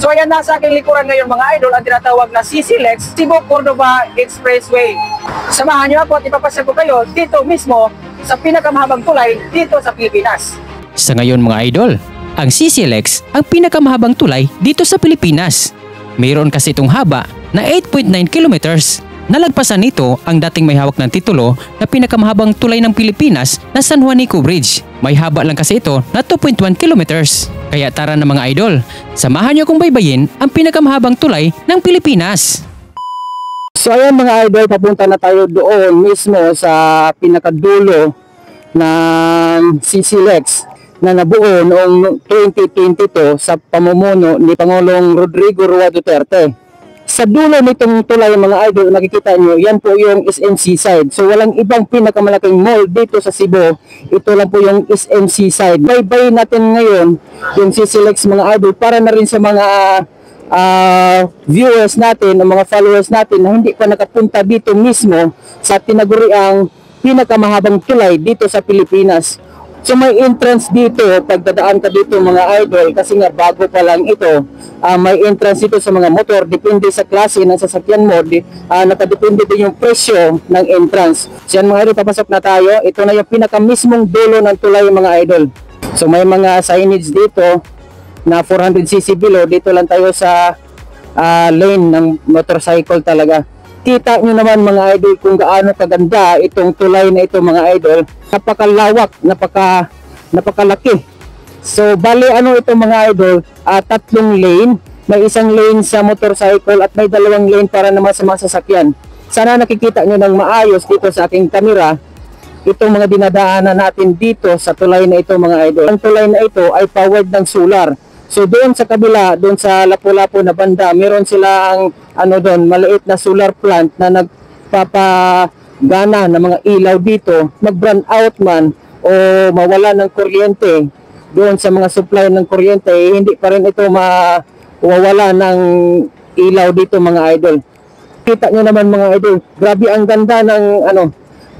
So ayan, nasa aking likuran ngayon mga idol ang tinatawag na CCLEX Cebu-Cordova Expressway. Samahan niyo ako at ipapasya ko kayo dito mismo sa pinakamahabang tulay dito sa Pilipinas. Sa ngayon mga idol, ang CCLEX ang pinakamahabang tulay dito sa Pilipinas. Mayroon kasi itong haba na 8.9 kilometers. Nalagpasan nito ang dating may hawak ng titulo na pinakamahabang tulay ng Pilipinas na San Juanico Bridge. May haba lang kasi ito na 2.1 kilometers. Kaya tara na mga idol, samahan niyo akong baybayin ang pinakamahabang tulay ng Pilipinas. So ayan mga idol, papunta na tayo doon mismo sa pinakadulo ng CCLEX na nabuo noong 2022 sa pamumuno ni Pangulong Rodrigo Roa Duterte. Sa dulo nitong tulay mga idol, nakikita nyo, yan po yung SMC side. So walang ibang pinakamalaking mall dito sa Cebu. Ito lang po yung SMC side. Baybay natin ngayon yung CCLEX mga idol para na rin sa mga viewers natin o mga followers natin na hindi pa nakapunta dito mismo sa tinaguriang pinakamahabang tulay dito sa Pilipinas. So may entrance dito, pagdadaan ka dito mga idol, kasi nga bago pa lang ito, may entrance dito sa mga motor, depende sa klase ng sasakyan mo, nakadepende din yung presyo ng entrance. So yan mga idol, papasok na tayo. Ito na yung pinakamismong dulo ng tulay mga idol. So may mga signage dito na 400cc below, dito lang tayo sa lane ng motorcycle talaga. Kita nyo naman mga idol kung gaano kaganda itong tulay na ito mga idol. Napakalawak, napakalaki. So bali ano ito mga idol, tatlong lane. May isang lane sa motorcycle at may dalawang lane para naman sa mga sasakyan. Sana nakikita nyo ng maayos dito sa aking kamera itong mga dinadaanan natin dito sa tulay na ito mga idol. Ang tulay na ito ay powered ng solar. So doon sa kabila, doon sa Lapu-Lapu na banda, meron silang doon, maliit na solar plant na nagpapagana ng mga ilaw dito. Mag-brand out man o mawala ng kuryente doon sa mga supply ng kuryente, hindi pa rin ito mawawala ng ilaw dito mga idol. Kita nyo naman mga idol, grabe ang ganda ng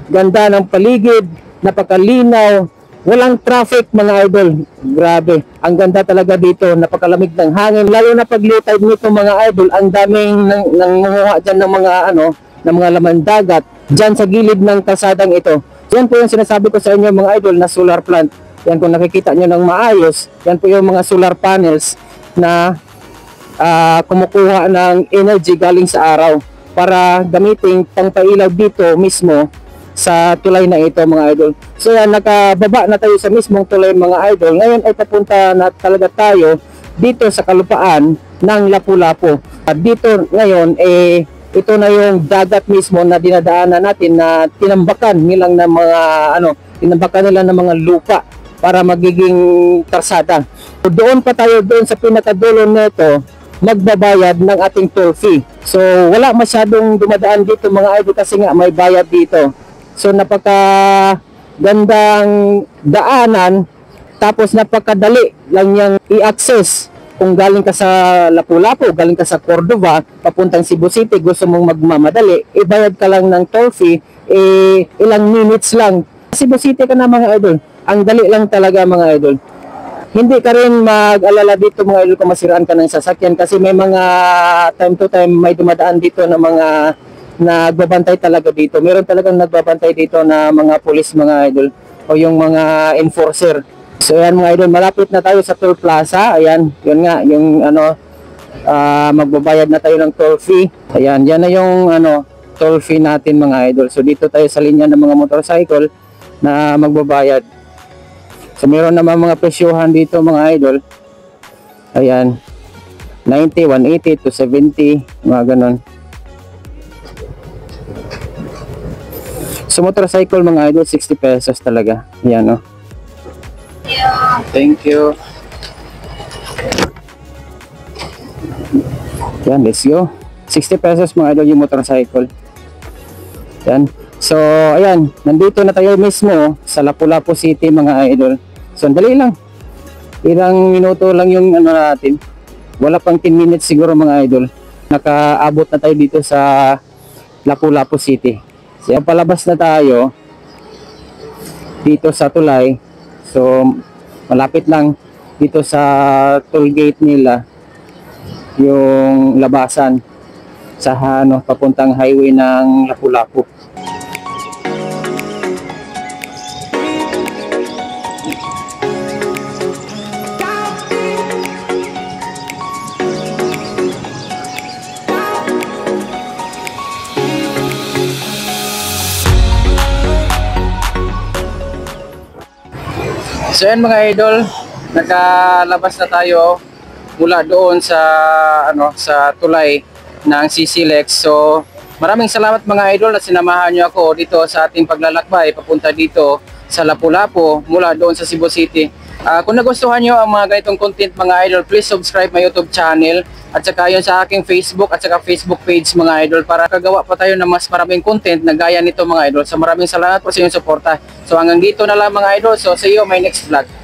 ganda ng paligid, napakalinaw. Walang traffic mga idol. Grabe. Ang ganda talaga dito. Napakalamig ng hangin. Lalo na pag low tide nito mga idol, ang daming nangunguha dyan ng mga ng mga laman dagat dyan sa gilid ng kalsadang ito. Yan po yung sinasabi ko sa inyo mga idol na solar plant. Yan kung nakikita nyo ng maayos. Yan po yung mga solar panels na kumukuha ng energy galing sa araw para gamitin pangpailaw dito mismo sa tulay na ito mga idol. So yan, nakababa na tayo sa mismong tulay mga idol. Ngayon ay papunta na talaga tayo dito sa kalupaan ng Lapu-Lapu. At dito ngayon ito na yung dagat mismo na dinadaanan natin na tinambakan nilang ng mga tinambakan nila ng mga lupa para magiging karsada. So doon pa tayo doon sa pinakadulo nito magbabayad ng ating toll fee. So wala masyadong dumadaan dito mga idol kasi nga may bayad dito. So napakagandang daanan, tapos napakadali lang niyang i-access. Kung galing ka sa Lapu-Lapu, galing ka sa Cordova, papuntang Cebu City, gusto mong magmamadali, ibayad ka lang ng toll fee, ilang minutes lang. Cebu City ka na mga idol. Ang dali lang talaga mga idol. Hindi ka rin mag-alala dito mga idol kung masiraan ka ng sasakyan kasi may mga time to time may dumadaan dito na mga nagbabantay talaga dito. Meron talagang nagbabantay dito na mga pulis mga idol o yung mga enforcer. So ayan mga idol, malapit na tayo sa toll plaza. Ayan, yun nga, yung magbabayad na tayo ng toll fee. Ayan, yan na yung toll fee natin mga idol. So dito tayo sa linya ng mga motorcycle na magbabayad. So meron naman mga presyohan dito mga idol. Ayan, 90, 180 to 70, mga ganon. So motorcycle mga idol, 60 pesos talaga. Yan Thank you. Yan, let's go. 60 pesos mga idol yung motorcycle. Yan. So ayan, nandito na tayo mismo sa Lapu-Lapu City mga idol. So dali lang. Ilang minuto lang yung natin. Wala pang 10 minutes siguro mga idol. Nakaabot na tayo dito sa Lapu-Lapu City. So palabas na tayo dito sa tulay. So malapit lang dito sa toll gate nila. yung labasan sa ano, papuntang highway ng Lapu-Lapu. So yan mga idol, nakalabas na tayo mula doon sa sa tulay ng CCLEX. So maraming salamat mga idol na sinamahan niyo ako dito sa ating paglalakbay papunta dito sa Lapu-Lapu mula doon sa Cebu City. Kung nagustuhan niyo ang mga ganitong content mga idol, please subscribe my YouTube channel at saka yun sa aking Facebook at saka Facebook page mga idol para kagawa pa tayo ng mas maraming content na gaya nito mga idol. So maraming salamat po sa inyong suporta. So hanggang dito na lang mga idol. So see you on my next vlog.